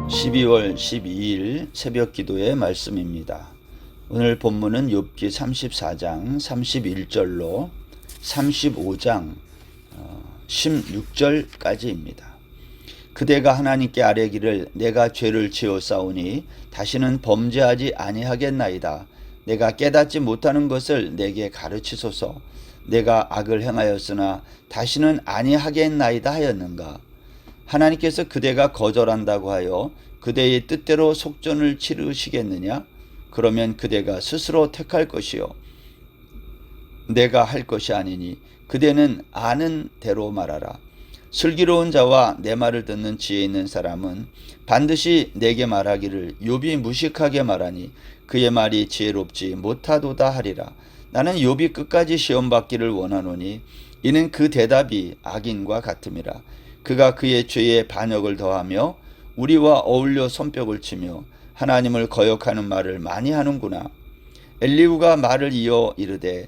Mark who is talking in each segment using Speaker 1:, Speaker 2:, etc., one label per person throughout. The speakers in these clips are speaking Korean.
Speaker 1: 12월 12일 새벽 기도의 말씀입니다. 오늘 본문은 욥기 34장 31절로 35장 16절까지입니다. 그대가 하나님께 아뢰기를 내가 죄를 지었사오니 다시는 범죄하지 아니하겠나이다. 내가 깨닫지 못하는 것을 내게 가르치소서. 내가 악을 행하였으나 다시는 아니하겠나이다 하였는가. 하나님께서 그대가 거절한다고 하여 그대의 뜻대로 속전을 치르시겠느냐? 그러면 그대가 스스로 택할 것이요 내가 할 것이 아니니 그대는 아는 대로 말하라. 슬기로운 자와 내 말을 듣는 지혜 있는 사람은 반드시 내게 말하기를 욥이 무식하게 말하니 그의 말이 지혜롭지 못하도다 하리라. 나는 욥이 끝까지 시험받기를 원하노니 이는 그 대답이 악인과 같음이라. 그가 그의 죄에 반역을 더하며 우리와 어울려 손뼉을 치며 하나님을 거역하는 말을 많이 하는구나. 엘리후가 말을 이어 이르되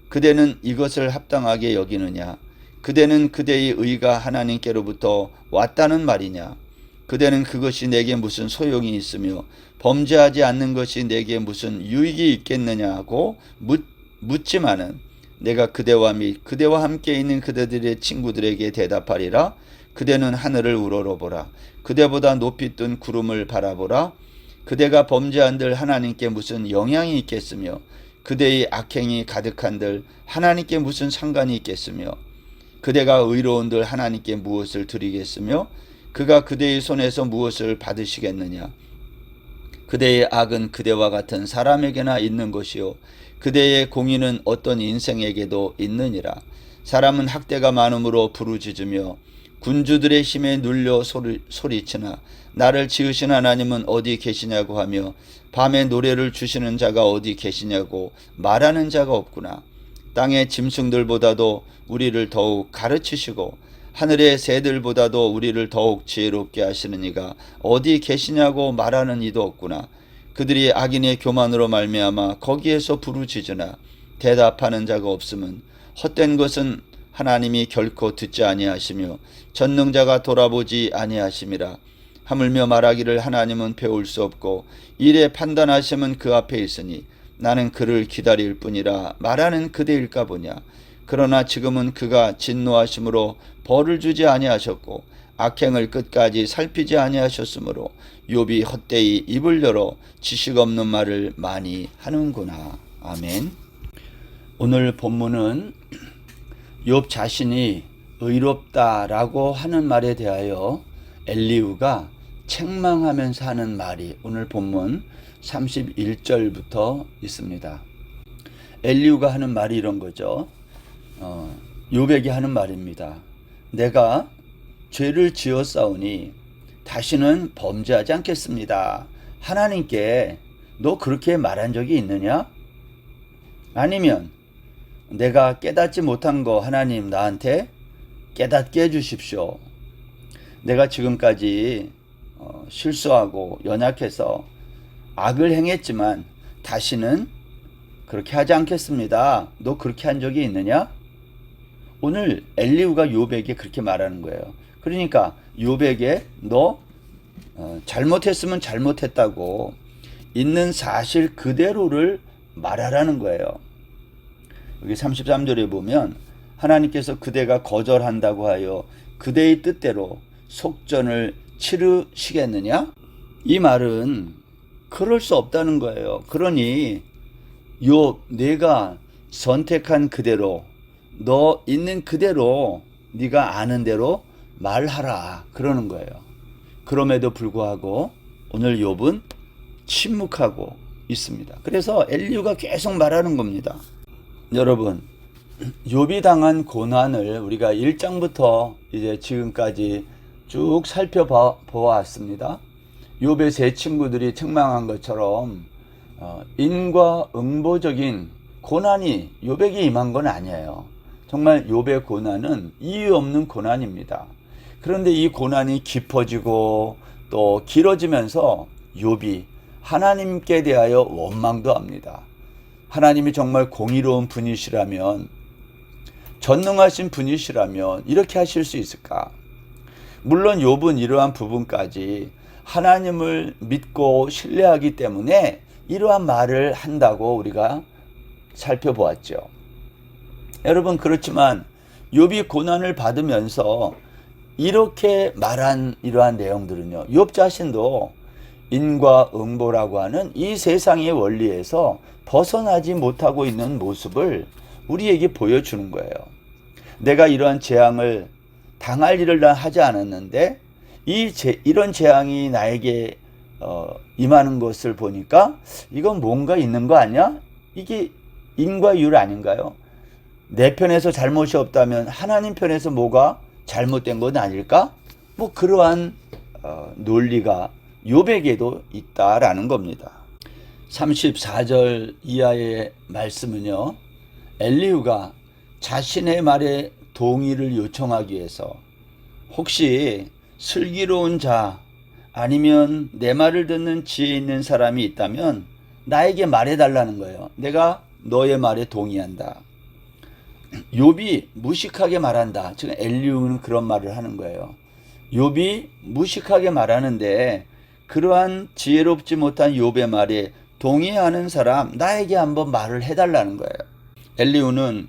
Speaker 1: 그대는 이것을 합당하게 여기느냐? 그대는 그대의 의가 하나님께로부터 왔다는 말이냐? 그대는 그것이 내게 무슨 소용이 있으며 범죄하지 않는 것이 내게 무슨 유익이 있겠느냐고 묻지만은 내가 그대와 및 그대와 함께 있는 그대들의 친구들에게 대답하리라. 그대는 하늘을 우러러보라. 그대보다 높이 뜬 구름을 바라보라. 그대가 범죄한들 하나님께 무슨 영향이 있겠으며 그대의 악행이 가득한들 하나님께 무슨 상관이 있겠으며 그대가 의로운들 하나님께 무엇을 드리겠으며 그가 그대의 손에서 무엇을 받으시겠느냐. 그대의 악은 그대와 같은 사람에게나 있는 것이요 그대의 공의는 어떤 인생에게도 있느니라. 사람은 학대가 많음으로 부르짖으며 군주들의 힘에 눌려 소리치나 나를 지으신 하나님은 어디 계시냐고 하며 밤에 노래를 주시는 자가 어디 계시냐고 말하는 자가 없구나. 땅의 짐승들보다도 우리를 더욱 가르치시고 하늘의 새들보다도 우리를 더욱 지혜롭게 하시는 이가 어디 계시냐고 말하는 이도 없구나. 그들이 악인의 교만으로 말미암아 거기에서 부르짖으나 대답하는 자가 없음은 헛된 것은 하나님이 결코 듣지 아니하시며 전능자가 돌아보지 아니하심이라. 하물며 말하기를 하나님은 배울 수 없고 일에 판단하심은 그 앞에 있으니 나는 그를 기다릴 뿐이라 말하는 그대일까 보냐. 그러나 지금은 그가 진노하심으로 벌을 주지 아니하셨고 악행을 끝까지 살피지 아니하셨으므로 욥이 헛되이 입을 열어 지식 없는 말을 많이 하는구나. 아멘. 오늘 본문은 욥 자신이 의롭다라고 하는 말에 대하여 엘리후가 책망하면서 하는 말이 오늘 본문 31절부터 있습니다. 엘리후가 하는 말이 이런 거죠. 욥에게 하는 말입니다. 내가 죄를 지었사오니 다시는 범죄하지 않겠습니다. 하나님께 너 그렇게 말한 적이 있느냐? 아니면 내가 깨닫지 못한 거 하나님 나한테 깨닫게 해주십시오. 내가 지금까지 실수하고 연약해서 악을 행했지만 다시는 그렇게 하지 않겠습니다. 너 그렇게 한 적이 있느냐? 오늘 엘리후가 욥에게 그렇게 말하는 거예요. 그러니까 욥에게 너 잘못했으면 잘못했다고 있는 사실 그대로를 말하라는 거예요. 여기 33절에 보면 하나님께서 그대가 거절한다고 하여 그대의 뜻대로 속전을 치르시겠느냐? 이 말은 그럴 수 없다는 거예요. 그러니 욥 내가 선택한 그대로 너 있는 그대로 네가 아는 대로 말하라 그러는 거예요. 그럼에도 불구하고 오늘 욥은 침묵하고 있습니다. 그래서 엘리후가 계속 말하는 겁니다. 여러분, 욥이 당한 고난을 우리가 1장부터 이제 지금까지 쭉 살펴보았습니다. 욥의 세 친구들이 책망한 것처럼 인과응보적인 고난이 욥에게 임한 건 아니에요. 정말 욥의 고난은 이유 없는 고난입니다. 그런데 이 고난이 깊어지고 또 길어지면서 욥이 하나님께 대하여 원망도 합니다. 하나님이 정말 공의로운 분이시라면, 전능하신 분이시라면 이렇게 하실 수 있을까? 물론 욥은 이러한 부분까지 하나님을 믿고 신뢰하기 때문에 이러한 말을 한다고 우리가 살펴보았죠. 여러분, 그렇지만 욥이 고난을 받으면서 이렇게 말한 이러한 내용들은요, 욥 자신도 인과응보라고 하는 이 세상의 원리에서 벗어나지 못하고 있는 모습을 우리에게 보여주는 거예요. 내가 이러한 재앙을 당할 일을 난 하지 않았는데 이런 재앙이 나에게 임하는 것을 보니까 이건 뭔가 있는 거 아니야? 이게 인과율 아닌가요? 내 편에서 잘못이 없다면 하나님 편에서 뭐가 잘못된 건 아닐까? 뭐 그러한 논리가 욥에게도 있다라는 겁니다. 34절 이하의 말씀은요, 엘리후가 자신의 말에 동의를 요청하기 위해서 혹시 슬기로운 자 아니면 내 말을 듣는 지혜 있는 사람이 있다면 나에게 말해달라는 거예요. 내가 너의 말에 동의한다. 욥이 무식하게 말한다. 지금 엘리후는 그런 말을 하는 거예요. 욥이 무식하게 말하는데 그러한 지혜롭지 못한 욥의 말에 동의하는 사람 나에게 한번 말을 해달라는 거예요. 엘리후는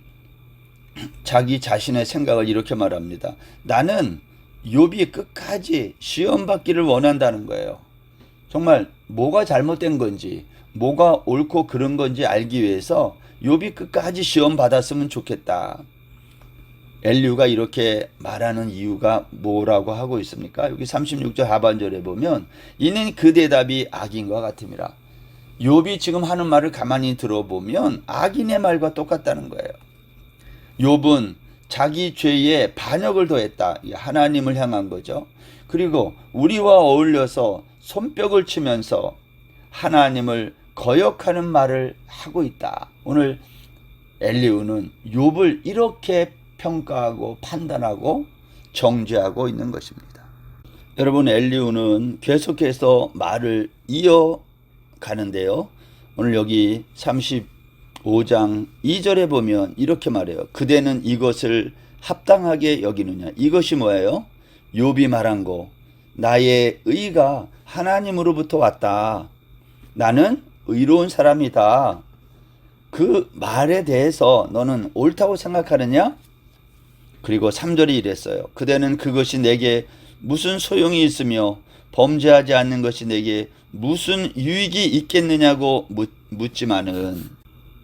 Speaker 1: 자기 자신의 생각을 이렇게 말합니다. 나는 욥이 끝까지 시험 받기를 원한다는 거예요. 정말 뭐가 잘못된 건지 뭐가 옳고 그른 건지 알기 위해서 욥이 끝까지 시험 받았으면 좋겠다. 엘리후가 이렇게 말하는 이유가 뭐라고 하고 있습니까? 여기 36절 하반절에 보면 이는 그 대답이 악인과 같음이라. 욥이 지금 하는 말을 가만히 들어보면 악인의 말과 똑같다는 거예요. 욥은 자기 죄에 반역을 더했다. 하나님을 향한 거죠. 그리고 우리와 어울려서 손뼉을 치면서 하나님을 거역하는 말을 하고 있다. 오늘 엘리후는 욥을 이렇게 평가하고 판단하고 정죄하고 있는 것입니다. 여러분, 엘리후는 계속해서 말을 이어가는데요. 오늘 여기 35장 2절에 보면 이렇게 말해요. 그대는 이것을 합당하게 여기느냐. 이것이 뭐예요? 욥이 말한 거. 나의 의가 하나님으로부터 왔다. 나는 의로운 사람이다. 그 말에 대해서 너는 옳다고 생각하느냐? 그리고 3절이 이랬어요. 그대는 그것이 내게 무슨 소용이 있으며 범죄하지 않는 것이 내게 무슨 유익이 있겠느냐고 묻지만은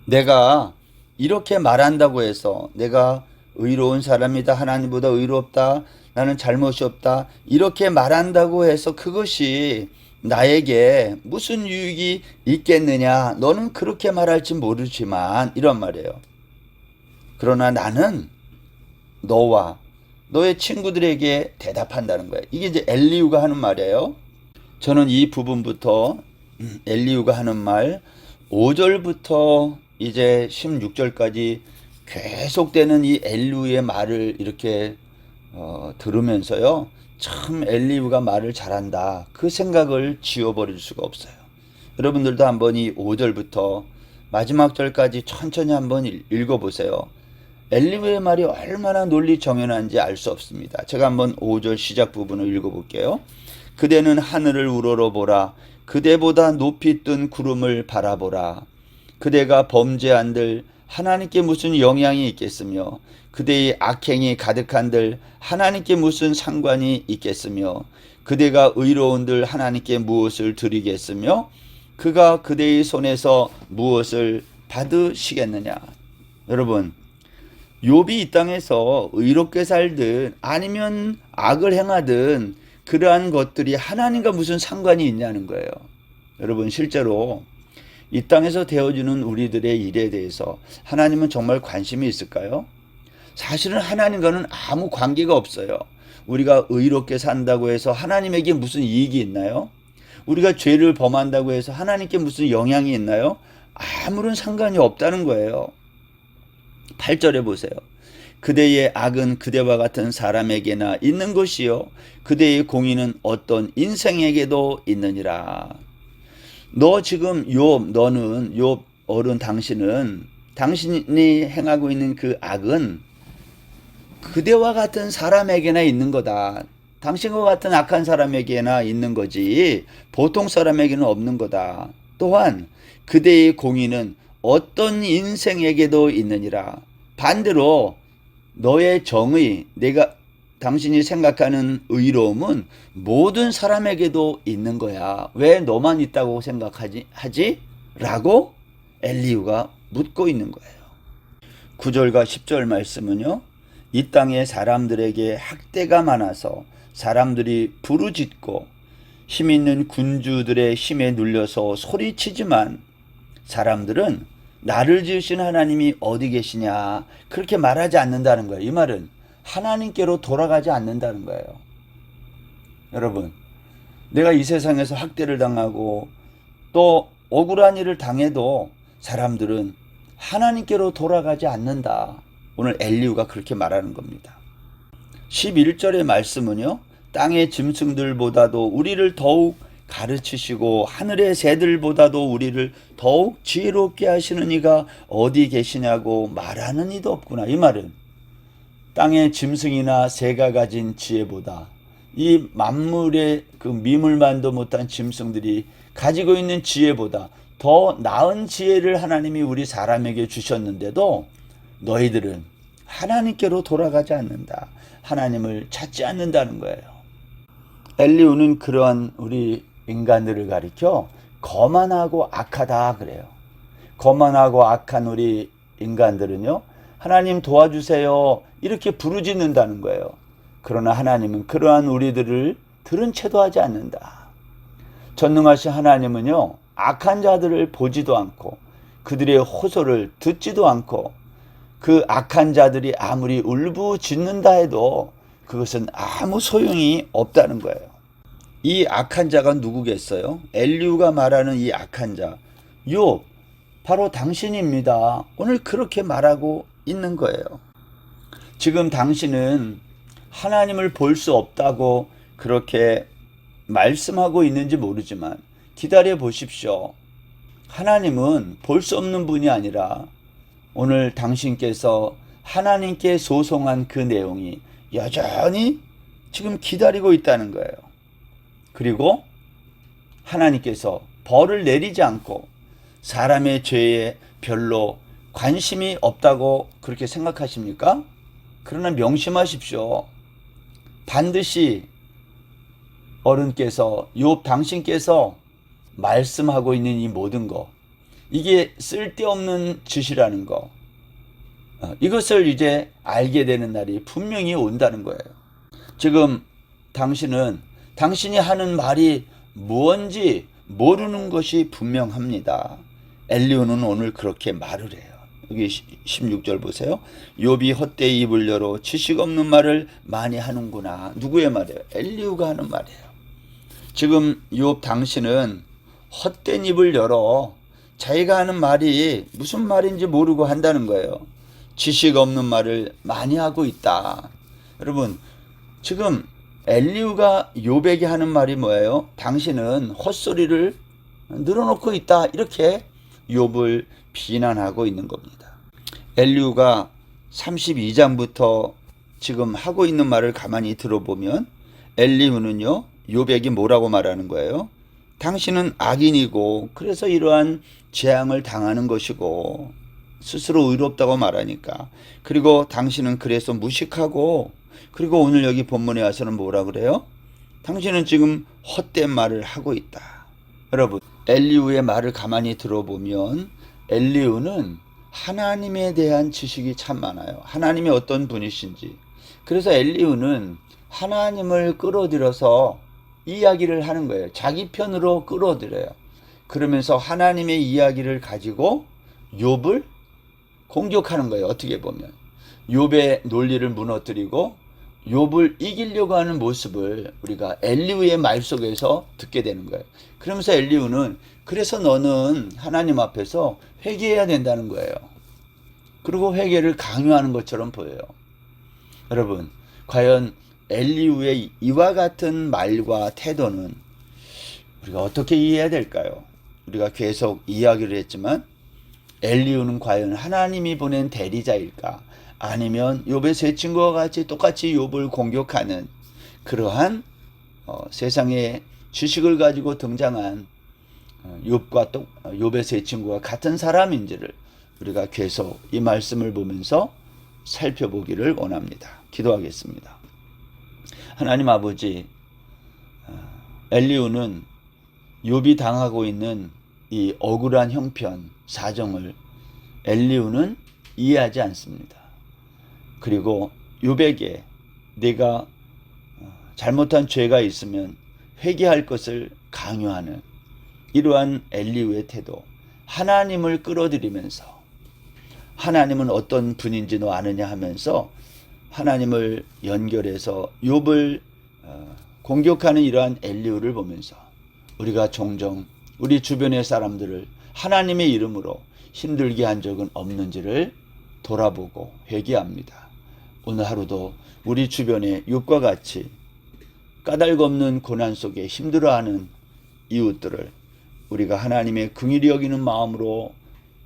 Speaker 1: 내가 이렇게 말한다고 해서 내가 의로운 사람이다, 하나님보다 의롭다, 나는 잘못이 없다, 이렇게 말한다고 해서 그것이 나에게 무슨 유익이 있겠느냐. 너는 그렇게 말할지 모르지만 이런 말이에요. 그러나 나는 너와 너의 친구들에게 대답한다는 거예요. 이게 이제 엘리후가 하는 말이에요. 저는 이 부분부터 엘리후가 하는 말 5절부터 이제 16절까지 계속되는 이 엘리후의 말을 이렇게 들으면서요, 참 엘리후가 말을 잘한다, 그 생각을 지워버릴 수가 없어요. 여러분들도 한번 이 5절부터 마지막 절까지 천천히 한번 읽어보세요. 엘리후의 말이 얼마나 논리 정연한지 알 수 없습니다. 제가 한번 5절 시작 부분을 읽어볼게요. 그대는 하늘을 우러러보라. 그대보다 높이 뜬 구름을 바라보라. 그대가 범죄한들 하나님께 무슨 영향이 있겠으며 그대의 악행이 가득한들 하나님께 무슨 상관이 있겠으며 그대가 의로운들 하나님께 무엇을 드리겠으며 그가 그대의 손에서 무엇을 받으시겠느냐. 여러분, 욥이 이 땅에서 의롭게 살든 아니면 악을 행하든 그러한 것들이 하나님과 무슨 상관이 있냐는 거예요. 여러분, 실제로 이 땅에서 되어주는 우리들의 일에 대해서 하나님은 정말 관심이 있을까요? 사실은 하나님과는 아무 관계가 없어요. 우리가 의롭게 산다고 해서 하나님에게 무슨 이익이 있나요? 우리가 죄를 범한다고 해서 하나님께 무슨 영향이 있나요? 아무런 상관이 없다는 거예요. 8절에 보세요. 그대의 악은 그대와 같은 사람에게나 있는 것이요 그대의 공의는 어떤 인생에게도 있느니라. 너 지금 너는 욥 어른, 당신이 행하고 있는 그 악은 그대와 같은 사람에게나 있는 거다. 당신과 같은 악한 사람에게나 있는 거지 보통 사람에게는 없는 거다. 또한 그대의 공의는 어떤 인생에게도 있느니라. 반대로 너의 정의, 당신이 생각하는 의로움은 모든 사람에게도 있는 거야. 왜 너만 있다고 생각하지? 라고 엘리후가 묻고 있는 거예요. 9절과 10절 말씀은요. 이 땅에 사람들에게 학대가 많아서 사람들이 부르짖고 힘있는 군주들의 힘에 눌려서 소리치지만 사람들은 나를 지으신 하나님이 어디 계시냐 그렇게 말하지 않는다는 거예요. 이 말은 하나님께로 돌아가지 않는다는 거예요. 여러분, 내가 이 세상에서 학대를 당하고 또 억울한 일을 당해도 사람들은 하나님께로 돌아가지 않는다. 오늘 엘리후가 그렇게 말하는 겁니다. 11절의 말씀은요. 땅의 짐승들보다도 우리를 더욱 가르치시고 하늘의 새들보다도 우리를 더욱 지혜롭게 하시는 이가 어디 계시냐고 말하는 이도 없구나. 이 말은 땅의 짐승이나 새가 가진 지혜보다 이 만물의 그 미물만도 못한 짐승들이 가지고 있는 지혜보다 더 나은 지혜를 하나님이 우리 사람에게 주셨는데도 너희들은 하나님께로 돌아가지 않는다. 하나님을 찾지 않는다는 거예요. 엘리후는 그러한 우리 인간들을 가리켜 거만하고 악하다 그래요. 거만하고 악한 우리 인간들은요. 하나님 도와주세요. 이렇게 부르짖는다는 거예요. 그러나 하나님은 그러한 우리들을 들은 채도 하지 않는다. 전능하신 하나님은요. 악한 자들을 보지도 않고 그들의 호소를 듣지도 않고 그 악한 자들이 아무리 울부짖는다 해도 그것은 아무 소용이 없다는 거예요. 이 악한 자가 누구겠어요? 엘리후가 말하는 이 악한 자, 욥, 바로 당신입니다. 오늘 그렇게 말하고 있는 거예요. 지금 당신은 하나님을 볼 수 없다고 그렇게 말씀하고 있는지 모르지만 기다려 보십시오. 하나님은 볼 수 없는 분이 아니라 오늘 당신께서 하나님께 소송한 그 내용이 여전히 지금 기다리고 있다는 거예요. 그리고 하나님께서 벌을 내리지 않고 사람의 죄에 별로 관심이 없다고 그렇게 생각하십니까? 그러나 명심하십시오. 반드시 어른께서 욥 당신께서 말씀하고 있는 이 모든 거, 이게 쓸데없는 짓이라는 거, 이것을 이제 알게 되는 날이 분명히 온다는 거예요. 지금 당신은 당신이 하는 말이 무언지 모르는 것이 분명합니다. 엘리후는 오늘 그렇게 말을 해요. 여기 16절 보세요. 욥이 헛되이 입을 열어 지식 없는 말을 많이 하는구나. 누구의 말이에요? 엘리후가 하는 말이에요. 지금 욥 당신은 헛된 입을 열어 자기가 하는 말이 무슨 말인지 모르고 한다는 거예요. 지식 없는 말을 많이 하고 있다. 여러분, 지금 엘리후가 욥에게 하는 말이 뭐예요? 당신은 헛소리를 늘어놓고 있다. 이렇게 욥을 비난하고 있는 겁니다. 엘리후가 32장부터 지금 하고 있는 말을 가만히 들어보면 엘리후는요, 욥에게 뭐라고 말하는 거예요? 당신은 악인이고 그래서 이러한 재앙을 당하는 것이고 스스로 의롭다고 말하니까, 그리고 당신은 그래서 무식하고, 그리고 오늘 여기 본문에 와서는 뭐라 그래요? 당신은 지금 헛된 말을 하고 있다. 여러분, 엘리후의 말을 가만히 들어보면 엘리후는 하나님에 대한 지식이 참 많아요. 하나님이 어떤 분이신지. 그래서 엘리후는 하나님을 끌어들여서 이야기를 하는 거예요. 자기 편으로 끌어들여요. 그러면서 하나님의 이야기를 가지고 욥을 공격하는 거예요. 어떻게 보면 욥의 논리를 무너뜨리고 욥을 이기려고 하는 모습을 우리가 엘리후의 말 속에서 듣게 되는 거예요. 그러면서 엘리후는 그래서 너는 하나님 앞에서 회개해야 된다는 거예요. 그리고 회개를 강요하는 것처럼 보여요. 여러분, 과연 엘리후의 이와 같은 말과 태도는 우리가 어떻게 이해해야 될까요? 우리가 계속 이야기를 했지만 엘리후는 과연 하나님이 보낸 대리자일까? 아니면 욥의 세 친구와 같이 똑같이 욥을 공격하는 그러한 세상에 지식을 가지고 등장한 욥과 욥의 세 친구와 같은 사람인지를 우리가 계속 이 말씀을 보면서 살펴보기를 원합니다. 기도하겠습니다. 하나님 아버지, 엘리후는 욥이 당하고 있는 이 억울한 형편, 사정을 엘리후는 이해하지 않습니다. 그리고 욥에게 네가 잘못한 죄가 있으면 회개할 것을 강요하는 이러한 엘리후의 태도, 하나님을 끌어들이면서 하나님은 어떤 분인지 너 아느냐 하면서 하나님을 연결해서 욥을 공격하는 이러한 엘리후를 보면서 우리가 종종 우리 주변의 사람들을 하나님의 이름으로 힘들게 한 적은 없는지를 돌아보고 회개합니다. 오늘 하루도 우리 주변에 욥과 같이 까닭없는 고난 속에 힘들어하는 이웃들을 우리가 하나님의 긍휼히 여기는 마음으로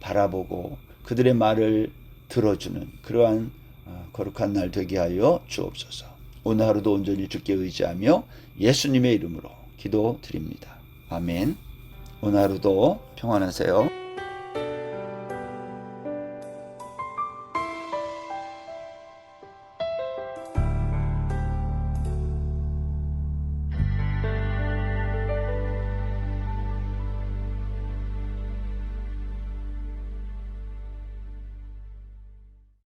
Speaker 1: 바라보고 그들의 말을 들어주는 그러한 거룩한 날 되게 하여 주옵소서. 오늘 하루도 온전히 주께 의지하며 예수님의 이름으로 기도드립니다. 아멘. 오늘 하루도 평안하세요.